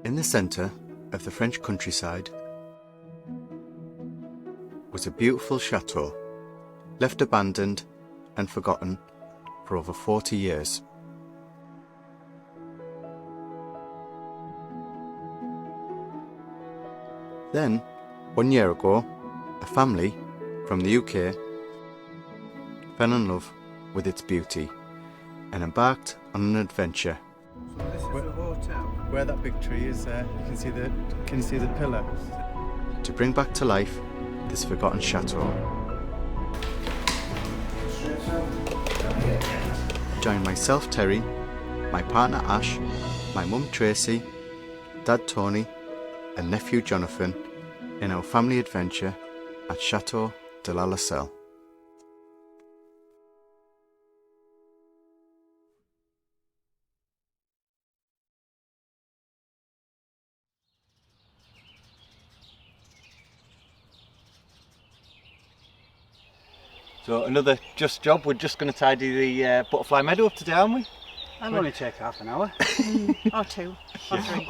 In the centre of the French countryside was a beautiful chateau, left abandoned and forgotten for over 40 years. Then, 1 year ago, a family from the UK fell in love with its beauty and embarked on an adventure. So this is the hotel. Where that big tree is there, can you see the pillar? To bring back to life this forgotten chateau. Join myself Terry, my partner Ash, my mum Tracy, dad Tony and nephew Jonathan in our family adventure at Château de Lalacelle. So another just job, we're just going to tidy the butterfly meadow up today, aren't we? That'll only take half an hour. Or 2, or 3.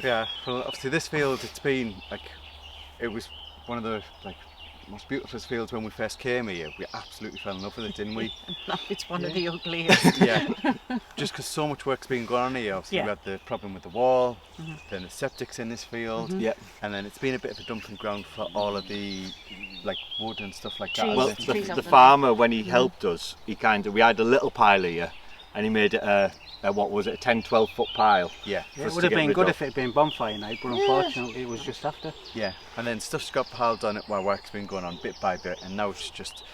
Yeah, well obviously this field, it's been it was one of the most beautiful fields when we first came here. We absolutely fell in love with it, didn't we? Now it's one of the ugliest. Yeah, just because so much work's been going on here. Obviously we had the problem with the wall, then the septic's in this field, and then it's been a bit of a dumping ground for all of the wood and stuff like that. Well, Trees the farmer, when he helped us, we had a little pile here and he made it a 10-12 foot pile. Yeah. It would have been good if it had been bonfire night, but unfortunately it was just after. Yeah, and then stuff's got piled on it while work's been going on bit by bit, and now it's just,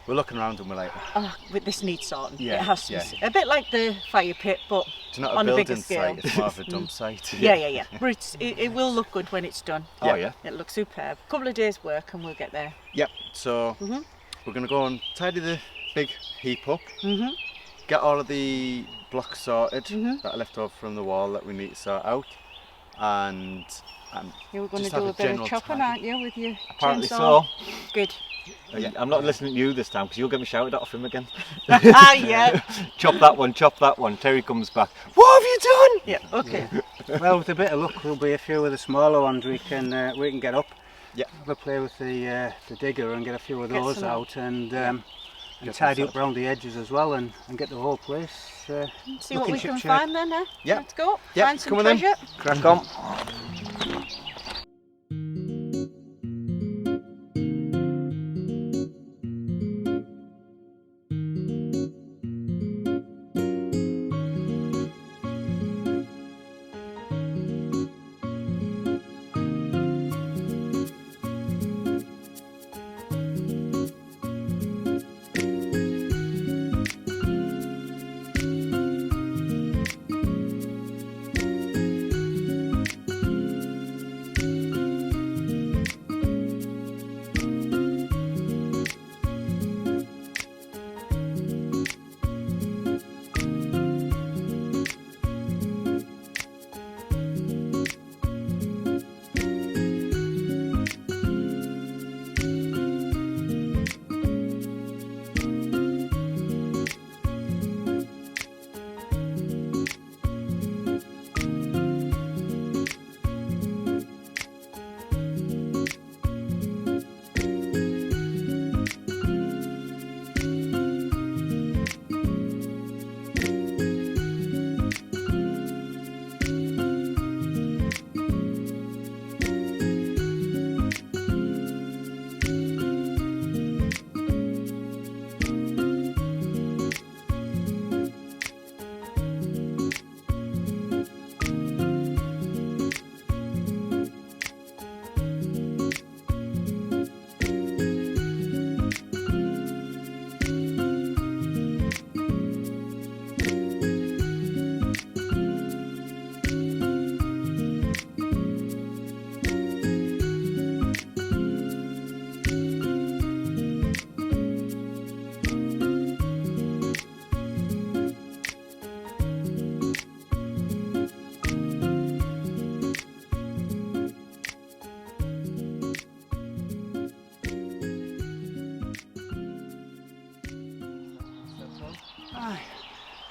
we're looking around and we're like, Oh, but this needs sorting. Yeah, It has to yeah. be. A bit like the fire pit, but it's not on a a bigger building scale. site, it's more of a dump site. Yeah. But it will look good when it's done. Oh yeah. It looks superb. A couple of days work and we'll get there. Yep, so we're going to go and tidy the big heap up, get all of the blocks sorted that are left over from the wall that we need to sort out, and You were going just to do have a bit general of chopping, tidy. aren't you, with your Apparently chainsaw? so. Good. I'm not listening to you this time because you'll get me shouted at off him again. Yeah. Chop that one. Terry comes back. What have you done? Yeah, okay. Well, with a bit of luck there'll be a few of the smaller ones we can get up. Yeah. Have a play with the digger and get a few of Get those some out and Get tidy them up around the edges as well and get the whole place See what looking we can shipshape. find then, eh? Yeah. Let's go. Yeah, Find some come on then. treasure. Crack on.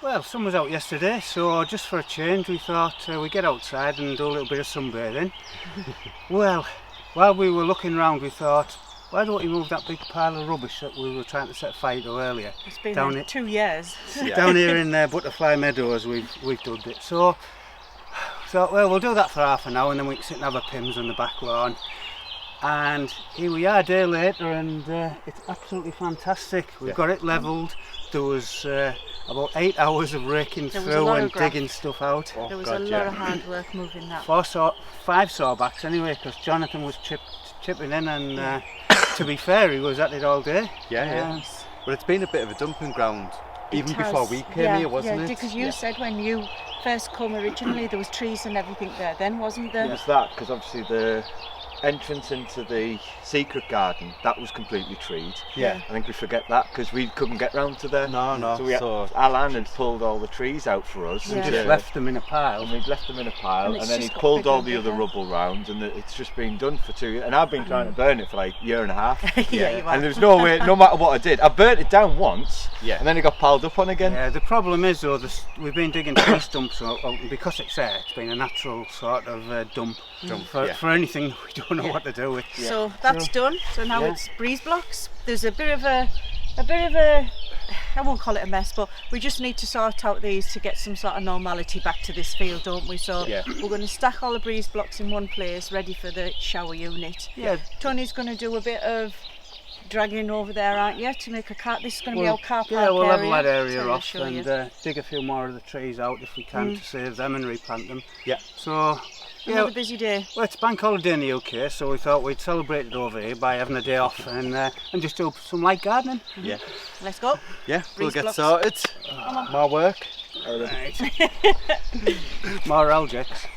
Well, sun was out yesterday, so just for a change we thought we'd get outside and do a little bit of sunbathing. Well, while we were looking around we thought, why don't we move that big pile of rubbish that we were trying to set fire to earlier? It's been down there 2 years. down here in Butterfly Meadows we've done it. So thought, well, we'll do that for half an hour and then we can sit and have a pims on the back lawn. And here we are a day later, and it's absolutely fantastic. We've got it levelled. There was about 8 hours of raking through and digging stuff out. There was a lot of hard work moving that. 5 sawbacks anyway, because Jonathan was chipping in, and to be fair, he was at it all day. Yeah. But it's been a bit of a dumping ground, even before we came here, wasn't it? Because you said when you first come originally, there was trees and everything there then, wasn't there? It was that, because obviously the entrance into the secret garden, that was completely treed. Yeah. I think we forget that because we couldn't get round to there. No. So Alan had pulled all the trees out for us. And And just left them in a pile. And we'd left them in a pile, And and then it's he just pulled got all bigger the and other bigger. rubble round, and it's just been done for 2 years. And I've been trying to burn it for like a year and a half. Yeah, you And there was no way, no matter what I did, I burnt it down once, and then it got piled up on again. Yeah, the problem is though, we've been digging tree stumps out, and because it's there, it's been a natural sort of dump for anything we don't know what to do with. So that's done. So now it's breeze blocks. There's a bit of a, I won't call it a mess, but we just need to sort out these to get some sort of normality back to this field, don't we? So we're going to stack all the breeze blocks in one place, ready for the shower unit. Yeah. Tony's going to do a bit of dragging over there, aren't you, to make a car? This is going to be our car park Yeah, we'll area. level that area So we'll off show you. and dig a few more of the trees out if we can to save them and replant them. Yeah. So, Another busy day. well, it's bank holiday in the UK, so we thought we'd celebrate it over here by having a day off and just do some light gardening. Yeah. Let's go. Yeah, we'll Breeze get blocks. sorted. More work. Right. More aljecks.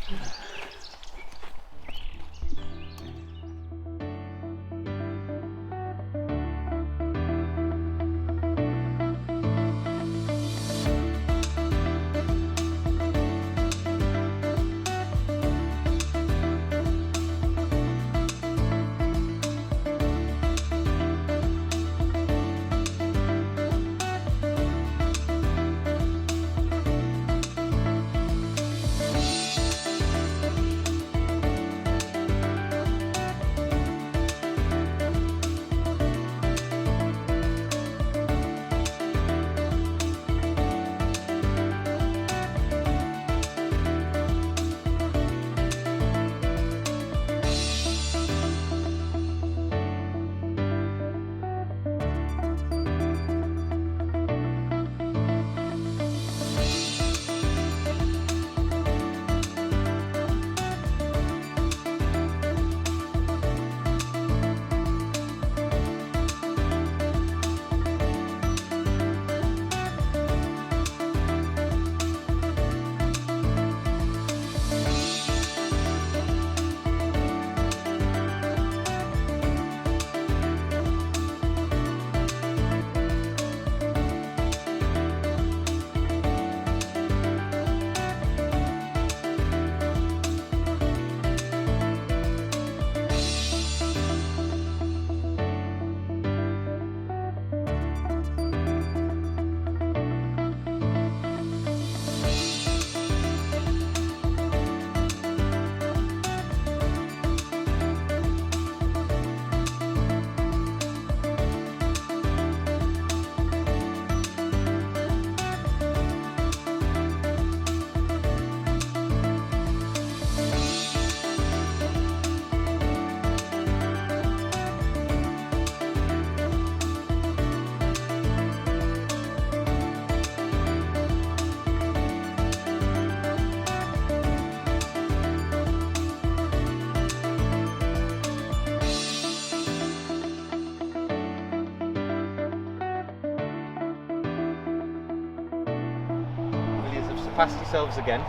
Past yourselves again.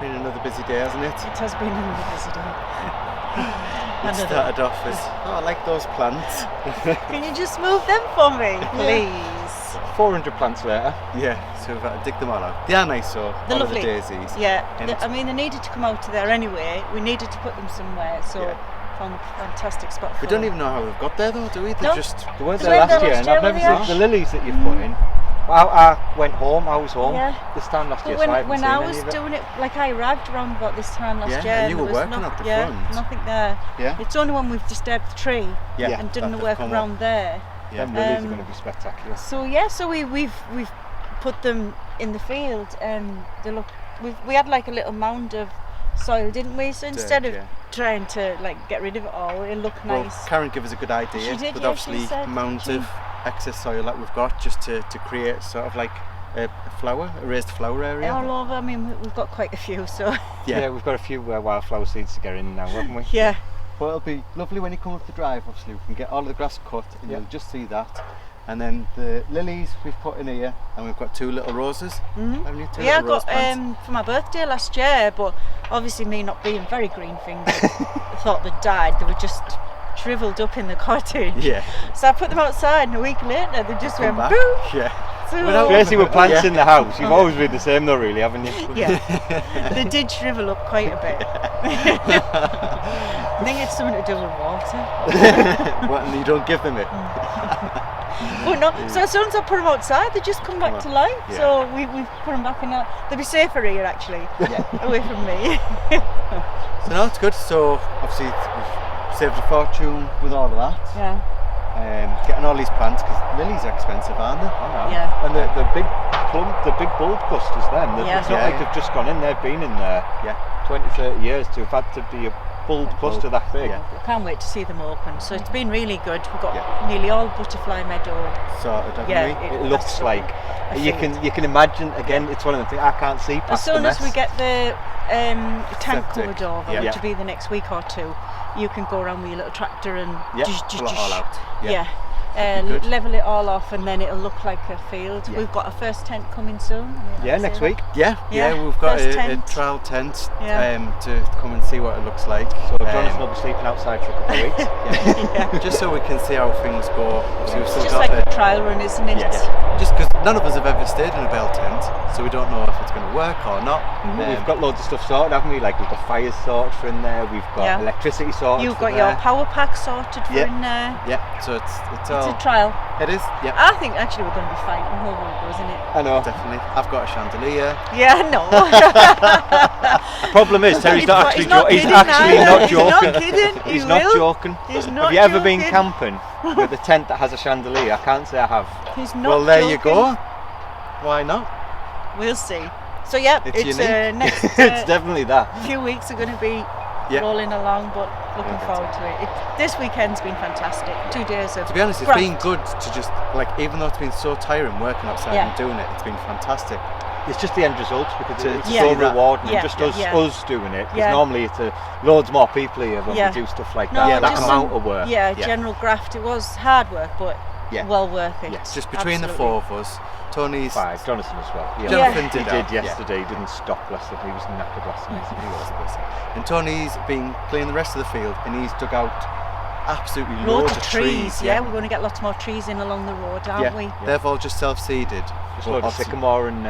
Been another busy day, hasn't it? It has been another busy day. It started off as, I like those plants. Can you just move them for me, please? 400 plants later. Yeah, so we've had to dig them all out. They are nice, so They're all of lovely. the daisies. Yeah, And I mean they needed to come out of there anyway. We needed to put them somewhere, so found a fantastic spot for we don't them. even know how they've got there though, do we? They're No. just... They weren't They there weren't last there year, last and I've year, never were seen they? the lilies that you've put in. I went home. I was home Yeah. this time last year. But So I haven't when seen I any was of it. doing it, like I arrived around about this time last Yeah, year. and you there were was working at the yeah, front. nothing there. Yeah. It's only when we've disturbed the tree Yeah, and done that the they've work come around there. Yeah. Them lilies are going to be spectacular. So yeah, so we've put them in the field and they look. We had like a little mound of soil, didn't we? So instead of yeah. trying to like get rid of it all, it looked Well, nice. Karen gave us a good idea She did, with yeah, obviously she said, amount she- of excess soil that we've got, just to create sort of like a raised flower area. All over. I mean, we've got quite a few. So Yeah, we've got a few wildflower seeds to get in now, haven't we? yeah. But it'll be lovely when you come up the drive. Obviously, we can get all of the grass cut, and Yeah. you'll just see that. And then the lilies we've put in here, and we've got 2 little roses. Haven't you? 2 Yeah, I little rose got plants. for my birthday last year, but obviously me not being very green fingered, thought they'd died. They were just shriveled up in the cottage. Yeah. So I put them outside, and a week later they just Come went back. boom. Yeah. So, Without- Tracy, with plants Yeah. in the house, you've always been the same though, really, haven't you? yeah, they did shrivel up quite a bit. I think it's something to do with water. Well, and you don't give them it. But no, so as soon as I put them outside, they just come back to life. Yeah. So we've put them back in. They'll be safer here actually, Yeah. away from me. So no, it's good. So obviously we've saved a fortune with all of that. Yeah, Getting all these plants, because lilies are expensive, aren't they? yeah. And the big bulb busters then, Yeah. it's not Yeah. like they've just gone in, they've been in there Yeah. 20, 30 years to have had to be a bulb cluster that big. Yeah. I can't wait to see them open. So it's been really good. We've got Yeah. nearly all butterfly meadow. Sorted, haven't Yeah, we? It looks that's like a you field. can imagine again. It's one of the things I can't see As past the soon mess. as we get the tank Septic. covered over, Yeah. which will be the next week or two, you can go around with your little tractor and Yeah, just pull it all out. Yeah. That'd be good. Level it all off, and then it'll look like a field. Yeah. We've got a first tent coming soon. Yeah, next week. Yeah, Yeah, we've got first a tent. trial tent Yeah. to come and see what it looks like. So Jonathan will be sleeping outside for a couple of weeks. Yeah. Just so we can see how things go. So we've still Just got like a trial run, isn't it? Yeah. Just because none of us have ever stayed in a bell tent, so we don't know if it's going to work or not. We've got loads of stuff sorted, haven't we? Like we've got fires sorted for in there. We've got Yeah. electricity sorted. You've for got your there. power pack sorted for Yeah. in there. Yeah, so it's It's all. a trial. It is. Yeah, I think actually we're going to be fine. The whole world, isn't it? I know. definitely. I've got a chandelier. Yeah, I know. Problem is, Terry's not actually He's not joking. He's kidding actually either. not He's joking. not kidding. He He's not will. joking. He's not Have you ever been joking. camping with a tent that has a chandelier? I can't say I have. He's not Well, there you joking. go. Why not? We'll see. So yeah, It's it's unique. next It's definitely that. few weeks are going to be Yeah. rolling along, but looking Yeah, forward to it. This weekend's been fantastic. 2 days of To be honest, it's graft. been good to just, like, even though it's been so tiring working outside Yeah. and doing it, it's been fantastic. It's just the end result because it's Yeah. so See that. rewarding. Yeah, And just yeah. us doing it. Because Yeah. normally it's loads more people here when Yeah. we do stuff like No, that. That just amount some- of work. Yeah, Yeah. general graft. It was hard work, but Yeah. well worth it. Yes, just between the Absolutely. 4 of us, Tony's. Five. Jonathan as well. Yeah. Jonathan He did did that, yeah. yesterday. He didn't stop, bless him. He was knackered last night. He was, bless him. And Tony's been clearing the rest of the field, and he's dug out absolutely Loads loads of trees. Yeah, We're going to get lots more trees in along the road, aren't yeah. we? They've all just self-seeded. Just But load of obviously sycamore and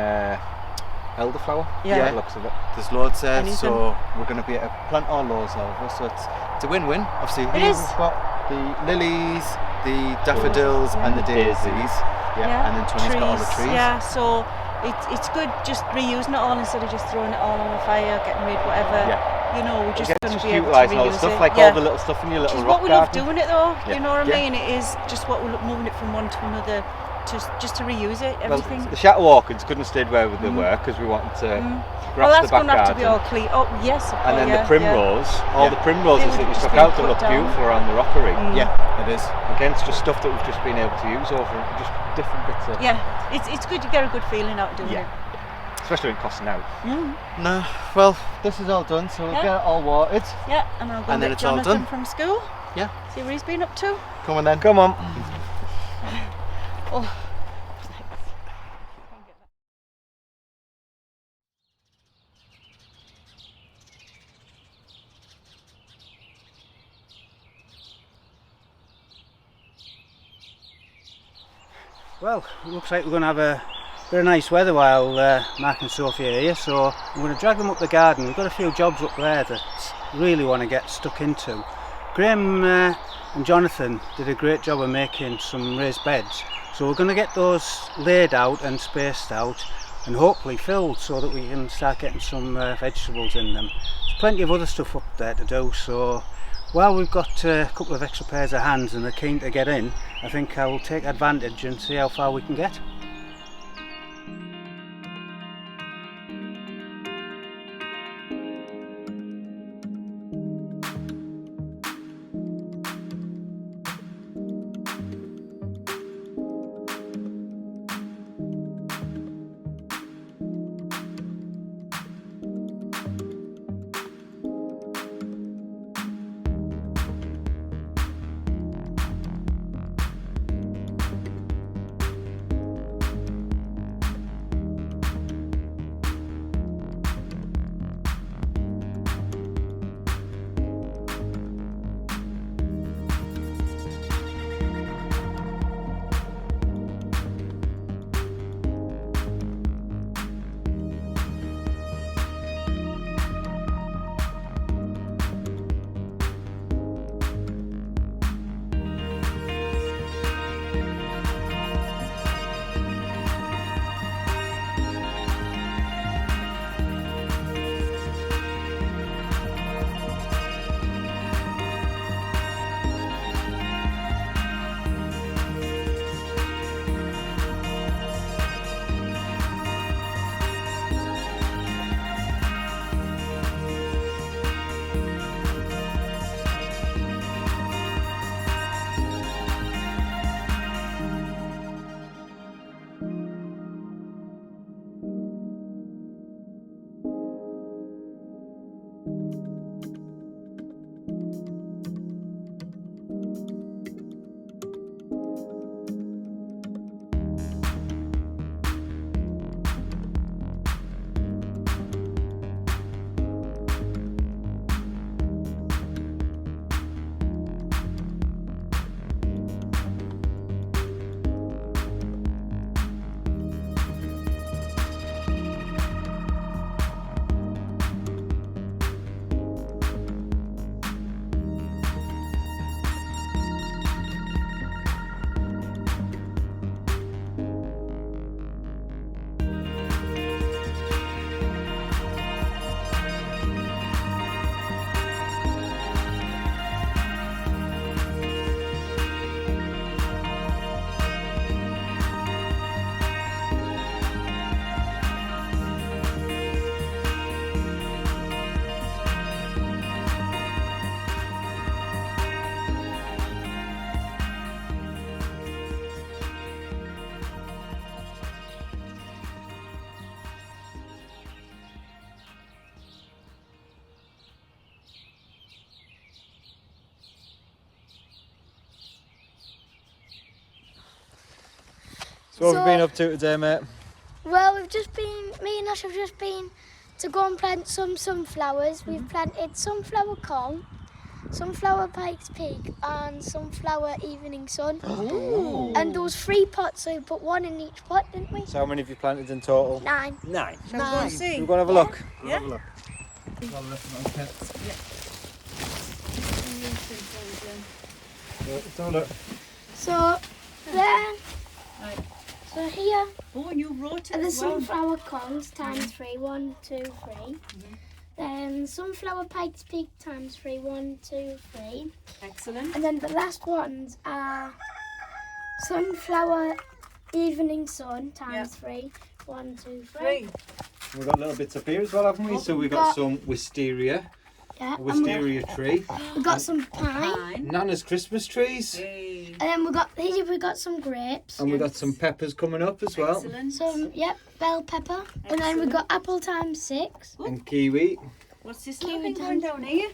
elderflower. Yeah. By the looks of it. There's loads there, Anything. so we're going to be able to plant all those over. So it's a win-win. Obviously, It here is. we've got the lilies, the daffodils, and the daisies. Yeah, and then Tony's got all the trees. Yeah, so it's good just reusing it all instead of just throwing it all on a fire, getting rid, whatever. Yeah. You know, we're just Just going to be able to utilising all the reuse stuff, it. like Yeah. all the little stuff in your Which little is rock what we love garden. doing it though. Yeah. You know what I Yeah. mean? It is just what we're moving it from one to another, just to reuse it. Well, Everything. the Chateau orchids couldn't stay where they were because we wanted to Well, grass that's the back going to have to be all garden. clean. Oh yes, of And then course, the primrose, all Yeah. the primroses They that would you just took be out that put look down. beautiful around the rockery. Yeah, it is. Again, it's just stuff that we've just been able to use over just different bits of. Yeah, it's good to get a good feeling out doing Yeah. it. Especially when it costs now. No, well, this is all done, so we'll Yeah. get it all watered. Yeah, and I'll go And then get it's all Jonathan done. from school. Yeah, See what he's been up to. come on then. Come on. Oh. Well, it looks like we're going to have a bit of nice weather while Mark and Sophie are here, so I'm going to drag them up the garden. We've got a few jobs up there that really want to get stuck into. Graham and Jonathan did a great job of making some raised beds, so we're going to get those laid out and spaced out and hopefully filled so that we can start getting some vegetables in them. There's plenty of other stuff up there to do, so while we've got a couple of extra pairs of hands and they're keen to get in, I think I will take advantage and see how far we can get. So what have you been up to today, mate? Well, me and Ash have just been to go and plant some sunflowers. We've planted sunflower corn, sunflower Pikes Peak and sunflower Evening Sun. Ooh. And those 3 pots, so we put 1 in each pot, didn't we? So how many have you planted in total? 9. 9. Shall we go and see? We're going to have a look. Yeah. We'll have a look. Let's have a look. So there, Right. so here Oh, and you wrote it are the as well. sunflower corns times 3, 1, 2, 3. Then sunflower Pikes Peak times 3, 1, 2, 3. Excellent. And then the last ones are sunflower Evening Sun times 3, 1, 2, 3. 3. We've got little bits up here as well, haven't we? So we've got some wisteria, Yeah. a wisteria tree, We've got some pine. Fine. Nana's Christmas trees, Yay. And then we got some grapes. and we've got some peppers coming up as well, Excellent. Some bell pepper. And then we got apple times 6. and kiwi. What's this Kiwi little thing times- going down here?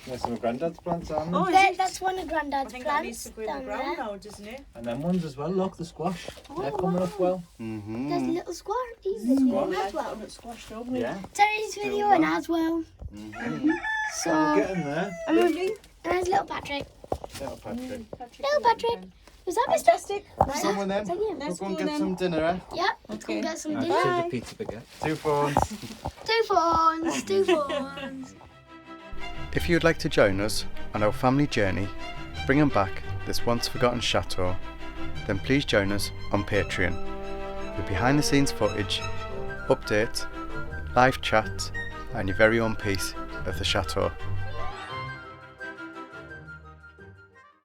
There's some of Grandad's plants, aren't there? Oh, is it? That's one of I Grandad's think that needs plants to go in the down ground there. now, doesn't it? And then ones as well, look, the squash. They're Oh, coming wow. up well. There's little squash even as well. It's squashed over. Yeah. Terry's video in as well. We're So, getting there. and there's little Patrick. Little Patrick. Little Patrick. Was that Mr.? Fantastic. Someone then. Is that you? We'll Let's go and go get then. some dinner, eh? Yeah, let's go Okay. get some I'll dinner. change the pizza baguette. 2 phones. 2 phones, 2 phones. If you would like to join us on our family journey, bringing back this once forgotten chateau, then please join us on Patreon with behind the scenes footage, updates, live chat and your very own piece of the chateau.